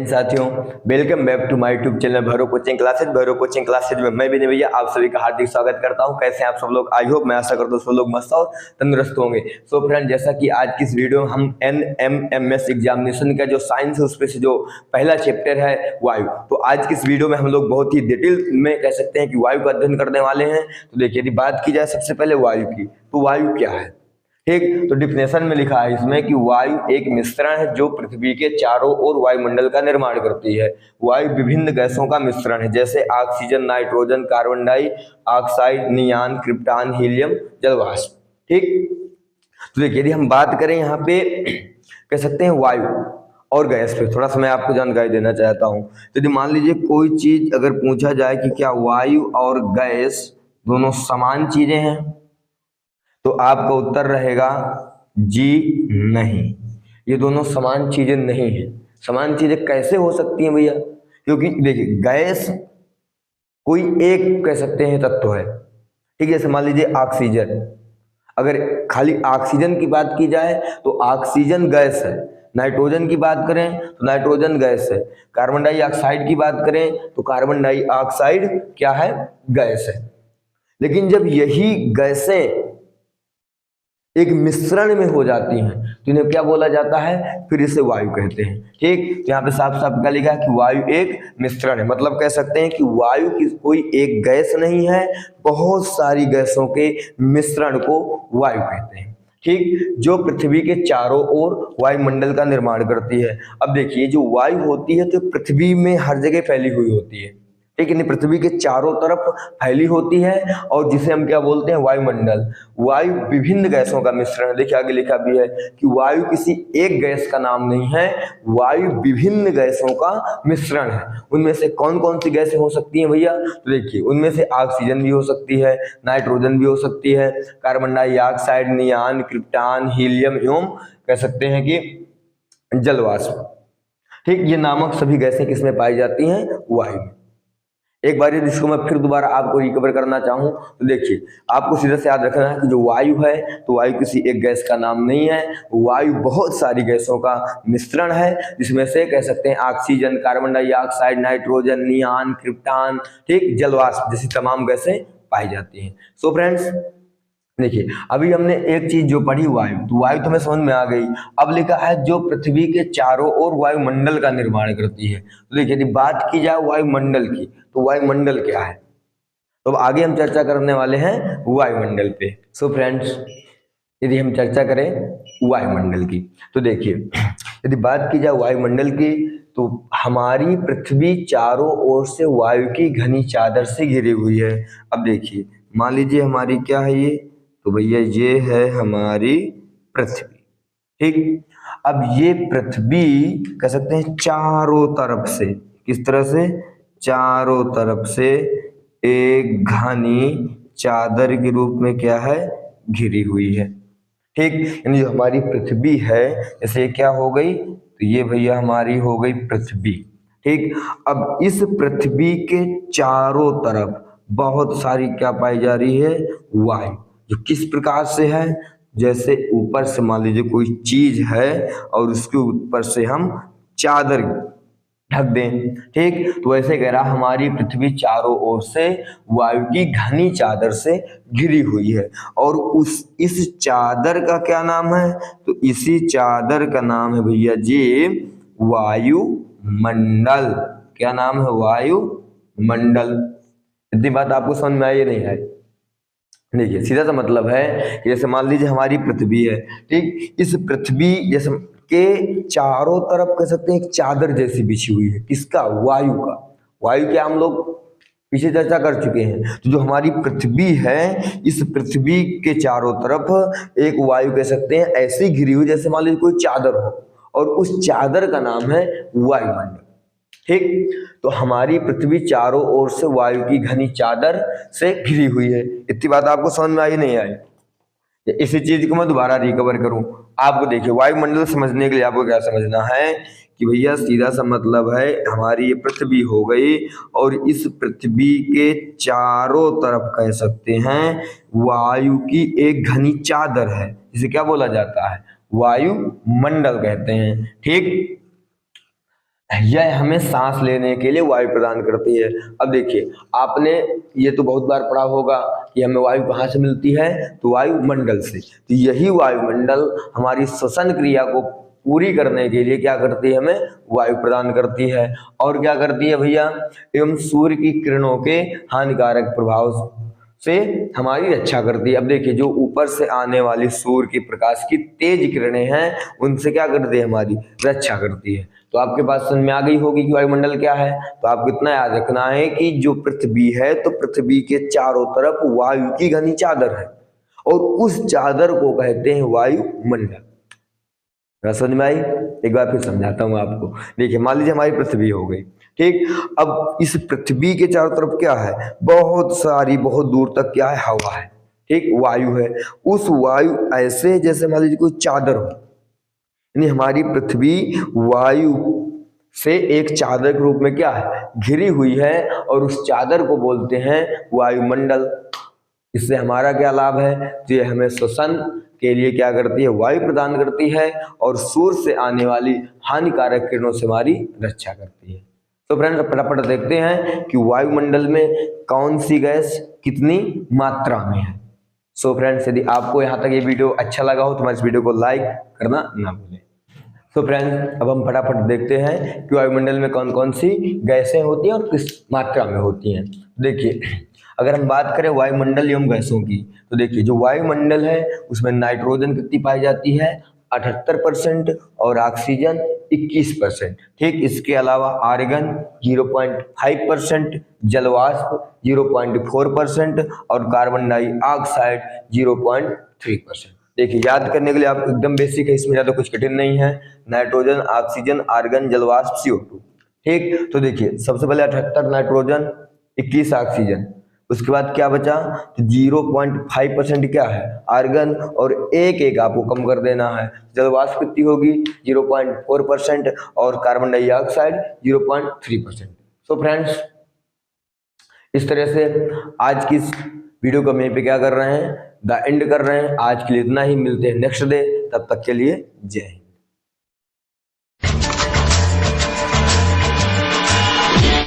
साथियों, welcome back to my YouTube channel Bhairav coaching classes. Bhairav coaching classes में मैं विनय भैया आप सभी का हार्दिक स्वागत करता हूं। कैसे हैं आप सब लोग? आई होप, मैं आशा करता हूं सब लोग मस्त और तंदुरुस्त होंगे। सो फ्रेंड, जैसा कि आज की इस वीडियो में हम NMMS एग्जामिनेशन का जो साइंस है उसमें से जो पहला चैप्टर है वायु, तो आज की इस वीडियो में हम लोग बहुत ही डिटेल में कह सकते हैं कि वायु का अध्ययन करने वाले हैं। तो देखिए, यदि बात की जाए सबसे पहले वायु की, तो वायु क्या है? ठीक, तो डिफिनेशन में लिखा है इसमें कि वायु एक मिश्रण है जो पृथ्वी के चारों ओर वायुमंडल का निर्माण करती है। वायु विभिन्न गैसों का मिश्रण है, जैसे oxygen, nitrogen, carbon dioxide, neon, krypton, helium, जलवाष्प। ठीक, तो देखिए, यदि हम बात करें यहाँ पे कह सकते हैं वायु और गैस पे, थोड़ा सा मैं आपको जानकारी देना चाहता हूँ। तो यदि मान लीजिए कोई चीज अगर पूछा जाए कि क्या वायु और गैस दोनों समान चीजें हैं, तो आपका उत्तर रहेगा जी नहीं, ये दोनों समान चीजें नहीं है। समान चीजें कैसे हो सकती हैं भैया? क्योंकि देखिए, गैस कोई एक कह सकते हैं तत्व है। ठीक है, जैसे मान लीजिए ऑक्सीजन, अगर खाली ऑक्सीजन की बात की जाए तो ऑक्सीजन गैस है। नाइट्रोजन की बात करें तो नाइट्रोजन गैस है। कार्बन डाइऑक्साइड की बात करें तो कार्बन डाइऑक्साइड क्या है? गैस है। लेकिन जब यही गैसें एक मिश्रण में हो जाती हैं तो इन्हें क्या बोला जाता है? फिर इसे वायु कहते हैं। ठीक, यहाँ पे साफ साफ क्या लिखा है कि वायु एक मिश्रण है। मतलब कह सकते हैं कि वायु की कोई एक गैस नहीं है, बहुत सारी गैसों के मिश्रण को वायु कहते हैं। ठीक, जो पृथ्वी के चारों ओर वायुमंडल का निर्माण करती है। अब देखिए, जो वायु होती है तो पृथ्वी में हर जगह फैली हुई होती है। ठीक है, पृथ्वी के चारों तरफ फैली होती है और जिसे हम क्या बोलते हैं? वायुमंडल। वायु विभिन्न गैसों का मिश्रण है। देखिए, आगे लिखा भी है कि वायु किसी एक गैस का नाम नहीं है, वायु विभिन्न गैसों का मिश्रण है। उनमें से कौन कौन सी गैसें हो सकती हैं भैया? तो देखिए, उनमें से ऑक्सीजन भी हो सकती है, नाइट्रोजन भी हो सकती है, carbon dioxide, neon, krypton, helium एवं कह सकते हैं कि जलवाष्प। ठीक, ये नामक सभी गैसें किसमें पाई जाती हैं? वायु में। एक बार यदि इसको मैं फिर दोबारा आपको रिकवर करना चाहूँ तो देखिए, आपको सीधा से याद रखना है कि जो वायु है तो वायु किसी एक गैस का नाम नहीं है। वायु बहुत सारी गैसों का मिश्रण है, जिसमें से कह सकते हैं oxygen, carbon dioxide, nitrogen, neon, krypton, ठीक, जलवाष्प जैसी तमाम गैसें पाई जाती हैं। सो फ्रेंड्स, देखिए, अभी हमने एक चीज जो पढ़ी वायु, तो वायु तो हमें समझ में आ गई। अब लिखा है जो पृथ्वी के चारों ओर वायुमंडल का निर्माण करती है। तो देखिए, यदि बात की जाए वायुमंडल की, तो वायुमंडल क्या है? तो अब आगे हम चर्चा करने वाले हैं वायुमंडल पे। सो फ्रेंड्स, यदि हम चर्चा करें वायुमंडल की, तो देखिए, यदि बात की जाए वायुमंडल की, तो हमारी पृथ्वी चारों ओर से वायु की घनी चादर से घिरी हुई है। अब देखिए, मान लीजिए हमारी क्या है ये? तो भैया ये है हमारी पृथ्वी। ठीक, अब ये पृथ्वी कह सकते हैं चारों तरफ से, किस तरह से? चारों तरफ से एक घनी चादर के रूप में क्या है? घिरी हुई है। ठीक, यानी जो हमारी पृथ्वी है, जैसे क्या हो गई? तो ये भैया हमारी हो गई पृथ्वी। ठीक, अब इस पृथ्वी के चारों तरफ बहुत सारी क्या पाई जा रही है? वायु। जो किस प्रकार से है? जैसे ऊपर से मान लीजिए कोई चीज है और उसके ऊपर से हम चादर ढक दें। ठीक, तो ऐसे कह रहा हमारी पृथ्वी चारों ओर से वायु की घनी चादर से घिरी हुई है। और इस चादर का क्या नाम है? तो इसी चादर का नाम है भैया जी वायुमंडल। क्या नाम है? वायुमंडल। इतनी बात आपको समझ में आई या नहीं आई? देखिए, सीधा सा मतलब है कि जैसे मान लीजिए हमारी पृथ्वी है। ठीक, इस पृथ्वी जैसे के चारों तरफ कह सकते हैं एक चादर जैसी बिछी हुई है। किसका? वायु का। वायु क्या हम लोग पीछे चर्चा कर चुके हैं। तो जो हमारी पृथ्वी है, इस पृथ्वी के चारों तरफ एक वायु कह सकते हैं ऐसी घिरी हुई जैसे मान लीजिए कोई चादर हो, और उस चादर का नाम है वायुमंडल। ठीक, तो हमारी पृथ्वी चारों ओर से वायु की घनी चादर से घिरी हुई है। इतनी बात आपको समझ में आई नहीं आई? इसी चीज को मैं दोबारा रिकवर करूं आपको। देखिए, वायुमंडल समझने के लिए आपको क्या समझना है कि भैया सीधा सा मतलब है हमारी ये पृथ्वी हो गई, और इस पृथ्वी के चारों तरफ कह सकते हैं वायु की एक घनी चादर है, जिसे क्या बोला जाता है? वायुमंडल कहते हैं। ठीक, यह हमें सांस लेने के लिए वायु प्रदान करती है। अब देखिए, आपने ये तो बहुत बार पढ़ा होगा कि हमें वायु कहाँ से मिलती है, तो वायुमंडल से। तो यही वायुमंडल हमारी श्वसन क्रिया को पूरी करने के लिए क्या करती है, हमें वायु प्रदान करती है। और क्या करती है भैया, एवं सूर्य की किरणों के हानिकारक प्रभाव से हमारी रक्षा करती है। अब देखिए, जो ऊपर से आने वाली सूर्य की प्रकाश की तेज किरणें हैं, उनसे क्या करती है, हमारी रक्षा करती है। तो आपके पास समझ में आ गई होगी कि वायुमंडल क्या है। तो आपको इतना याद रखना है कि जो पृथ्वी है, तो पृथ्वी के चारों तरफ वायु की घनी चादर है, और उस चादर को कहते हैं वायुमंडल। समझ में आई? एक बार फिर समझाता हूँ आपको। देखिए, मान लीजिए हमारी पृथ्वी हो गई, ठीक। अब इस पृथ्वी के चारों तरफ क्या है, बहुत सारी, बहुत दूर तक क्या है, हवा है, ठीक, वायु है। उस वायु ऐसे जैसे मान लीजिए कोई चादर हो, यानी हमारी पृथ्वी वायु से एक चादर के रूप में क्या है, घिरी हुई है, और उस चादर को बोलते हैं वायुमंडल। इससे हमारा क्या लाभ है, तो ये हमें श्वसन के लिए क्या करती है, वायु प्रदान करती है, और सूर्य से आने वाली हानिकारक किरणों से हमारी रक्षा करती है। तो फ्रेंड्स, फटाफट देखते हैं कि वायुमंडल में कौन सी गैस कितनी मात्रा में है। सो फ्रेंड्स, यदि आपको यहाँ तक ये वीडियो अच्छा लगा हो तो हमारे इस वीडियो को लाइक करना ना भूलें। तो फ्रेंड्स, अब हम फटाफट देखते हैं कि वायुमंडल में कौन कौन सी गैसें होती हैं और किस मात्रा में होती हैं। देखिए, अगर हम बात करें वायुमंडल एवं गैसों की, तो देखिए, जो वायुमंडल है उसमें नाइट्रोजन कितनी पाई जाती है, 78%, और ऑक्सीजन 21%, ठीक। इसके अलावा आर्गन 0.5%, जलवाष्प 0.4%, और कार्बन डाइऑक्साइड 0.3%। देखिए, याद करने के लिए आपको एकदम बेसिक है, इसमें ज्यादा कुछ कठिन नहीं है। नाइट्रोजन, ऑक्सीजन, आर्गन, जलवाष्प, CO2, ठीक। तो देखिए, सबसे पहले 78 नाइट्रोजन, 21 ऑक्सीजन, उसके बाद क्या बचा, तो 0.5% क्या है, आर्गन, और एक आपको कम कर देना है, जलवाष्प कितनी होगी, 0.4%, और कार्बन डाइऑक्साइड 0.3%। सो फ्रेंड्स, इस तरह से आज की इस वीडियो को मैं पे क्या कर रहे हैं, द एंड कर रहे हैं। आज के लिए इतना ही, मिलते हैं नेक्स्ट डे, तब तक के लिए जय हिंद।